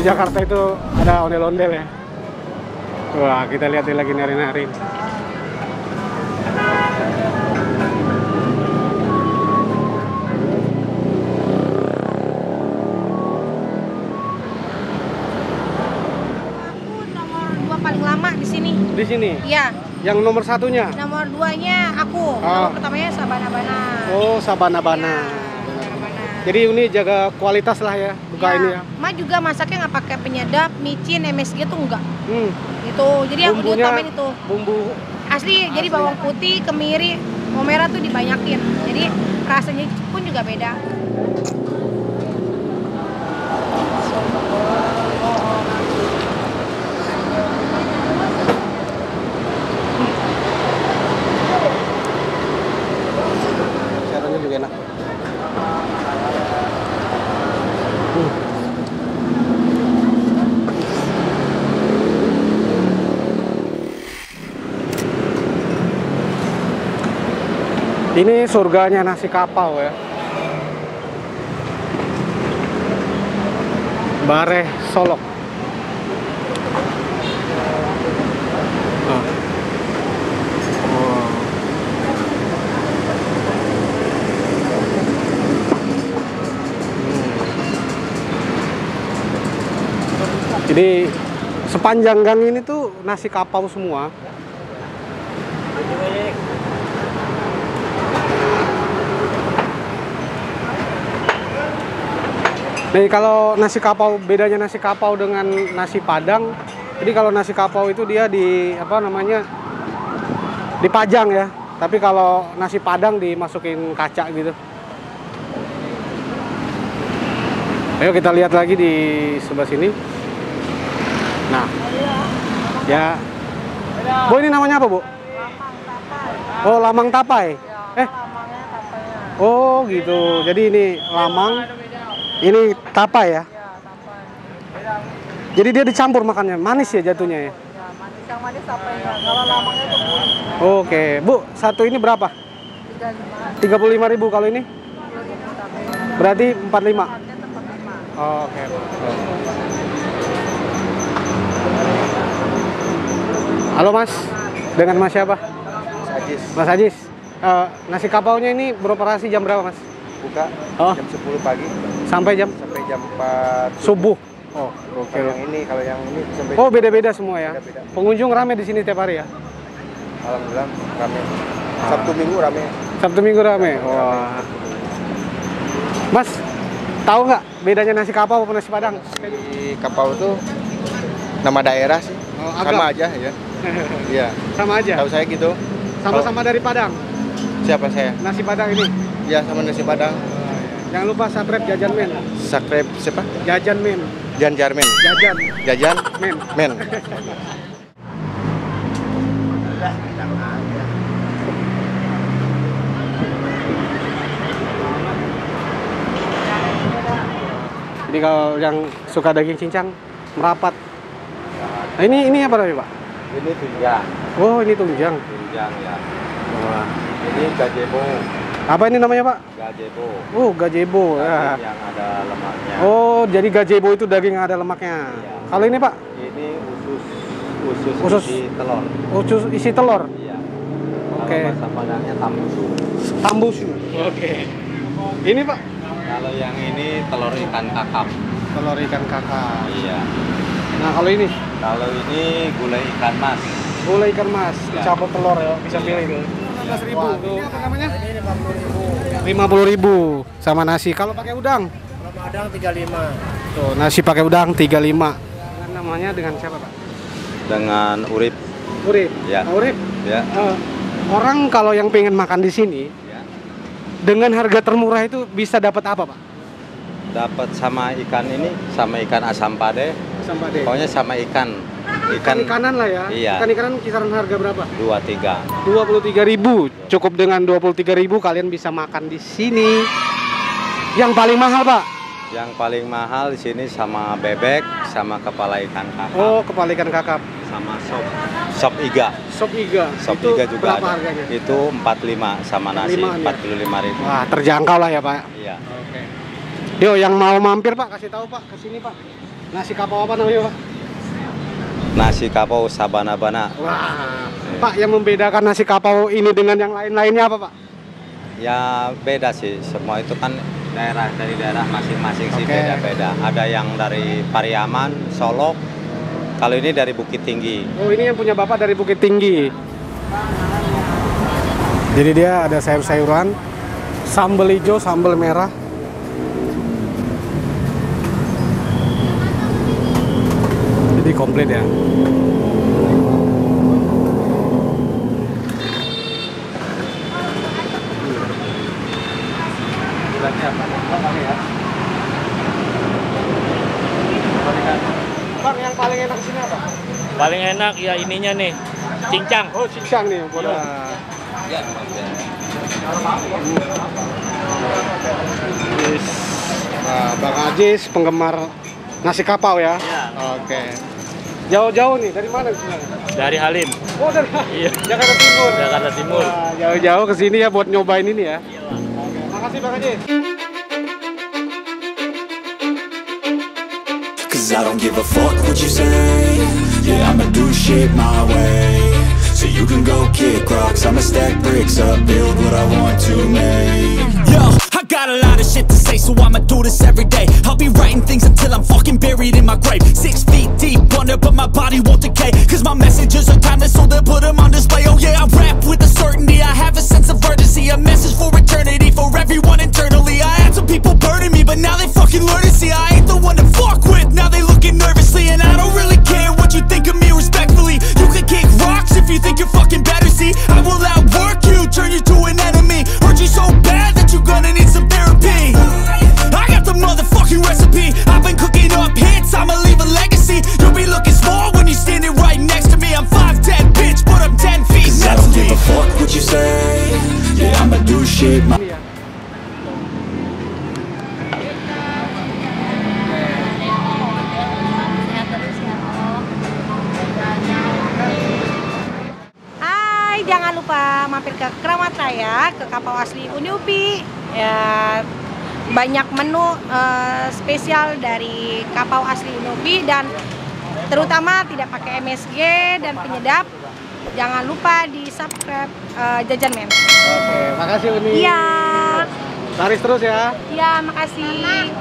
Jakarta itu ada ondel-ondel ya. Wah, kita lihat dia lagi nari-nari. Paling lama di sini. Di sini? Iya. Yang nomor satunya? Nomor 2-nya aku. Nomor pertamanya Sabana-Bana. Oh, Sabana-Bana. Jadi ini jaga kualitas lah ya, buka ini ya. Ma juga masaknya nggak pakai penyedap, micin, MSG tuh enggak. Itu. Jadi yang diutamain itu. Bumbu asli. Jadi bawang putih, kemiri, bawang merah tuh dibanyakin. Jadi rasanya pun juga beda. Juga enak. Ini surganya nasi kapau ya. Bareh Solok. Jadi sepanjang gang ini tuh nasi kapau semua. Nih kalau nasi kapau, bedanya nasi kapau dengan nasi padang. Jadi kalau nasi kapau itu dia di apa namanya, dipajang ya. Tapi kalau nasi padang dimasukin kaca gitu. Ayo kita lihat lagi di sebelah sini. Nah, ya, Bu ini namanya apa Bu? Oh, Lamang Tapai. Oh gitu. Jadi ini lamang, ini tapai ya. Jadi dia dicampur makannya, manis ya jatuhnya ya. Manis, yang manis tapainya. Kalau lamangnya itu gurih. Oke, Bu, satu ini berapa? 35.000 kalau ini? Berarti 45. Oke. Halo Mas, dengan Mas siapa? Mas Ajis. Mas Ajis. Nasi kapaunya ini beroperasi jam berapa Mas? Buka jam 10 pagi sampai jam 4 subuh. Oh, oke. Kalau yang ini sampai beda-beda semua ya. Beda-beda. Pengunjung rame di sini tiap hari ya? Alhamdulillah rame. Sabtu Minggu rame. Sabtu Minggu rame. Wah. Mas, tahu nggak bedanya nasi kapau sama nasi padang? Nasi kapau itu nama daerah sih. Sama aja ya. Iya. Sama aja. Tahu saya gitu. Sama-sama dari Padang. Siapa saya? Nasi padang ini. Ya, sama nasi padang. Jangan lupa subscribe Jajan Men. Subscribe siapa? Jajan Men. Janjarmen. Jajan Men. Men. Jadi kalau yang suka daging cincang merapat. Nah, ini apa tadi Pak? Ini tunjang. Oh, ini tunjang. Tunjang ya. Wah. Ini gazebo. Apa ini namanya Pak? Gazebo. Oh, gazebo ya. Yang ada lemaknya. Oh, jadi gazebo itu daging yang ada lemaknya. Iya. Kalau ini Pak? Ini usus isi telur. Usus isi telur. Iya. Oke. Kalau bahasa Padangnya tambusu. Tambusu. Oke. Ini Pak? Kalau yang ini telur ikan kakap. Telur ikan kakap. Iya. Nah, kalau ini? Kalau ini gulai ikan mas. Gulai ikan mas, Ya. campur telur ya, bisa pilih itu. 15.000. Ini apa namanya? Ini 50.000. 50.000 sama nasi. Kalau pakai udang? Kalau padang 35. Tuh, nasi pakai udang 35. Namanya dengan siapa, Pak? Dengan Urip. Urip. Ya. Urip. Ya. Orang kalau yang pengen makan di sini, Ya. dengan harga termurah itu bisa dapat apa, Pak? Dapat sama ikan ini, sama ikan asam pade. Asam pade. Pokoknya sama ikan. Ikan-ikanan lah ya. Iya. Ikan-ikanan kisaran harga berapa? 23. 23.000. Cukup dengan 23.000 kalian bisa makan di sini. Yang paling mahal, Pak? Yang paling mahal di sini sama bebek, sama kepala ikan kakap. Oh, kepala ikan kakap. Sama sop iga. Sop iga. Sop Itu iga juga berapa ada. harganya? Itu 45 sama nasi 45-an ya? 45.000. Wah, terjangkau lah ya, Pak. Iya. Oke. Yo, yang mau mampir, Pak, kasih tahu, Pak, ke sini, Pak. Nasi kapau apa namanya, Pak? Nasi kapau sabana-bana. Wah, Pak, yang membedakan nasi kapau ini dengan yang lain-lainnya apa, Pak? Ya beda sih, semua itu kan dari daerah masing-masing sih Oke. beda-beda. Ada yang dari Pariaman, Solok. Kalau ini dari Bukit Tinggi. Oh, ini yang punya Bapak dari Bukit Tinggi. Jadi dia ada sayur-sayuran, sambal hijau, sambal merah. Jadi komplit ya. Bang, yang paling enak di sini apa? Paling enak ya ininya nih, cincang. Oh, cincang nih, bodoh. Nah, Bang Ajis penggemar nasi kapau ya? Iya. Oke. Jauh-jauh nih, dari mana sebenarnya? Dari Halim, Oh, dari Iya. Jakarta Timur. Jakarta Timur. Wah, jauh-jauh ke sini ya buat nyobain ini ya. Oke, makasih Bang Ajis. Cause I don't give a fuck what you say. Yeah, I'ma do shit my way. So you can go kick rocks, I'ma stack bricks up, build what I want to make. Yo, I got a lot of shit to say, so I'ma do this every day. I'll be writing things until I'm fucking buried in my grave. 6 feet deep under, but my body won't decay. Cause my messages are timeless, so they'll put them on display. Oh yeah, I rap with a certainty, I have a sense of urgency. A message for eternity, for everyone internally. I had some people burning me, but now they fucking learn to see I ain't the one to fuck with. Now they looking nervously, and I don't really care what you think of me respectfully. You can kick rocks if you think you're fucking better, see I will outwork you, turn you to an enemy. Hurt you so bad that you're gonna need some therapy. I got the motherfucking recipe, I've been cooking up hits, I'ma leave a legacy. You'll be looking small when you're standing right next to me. I'm 5'10", bitch, but I'm 10 feet. Cause I don't give a fuck what you say. Yeah, I'ma do shit my Hai, jangan lupa mampir ke Keramat Raya, ke kapau asli Uni UPI. Ya, banyak menu spesial dari kapau asli Uni UPI dan terutama tidak pakai MSG dan penyedap. Jangan lupa di subscribe Jajan Men. Oke, makasih Uni. Iya, Laris terus ya. iya, makasih.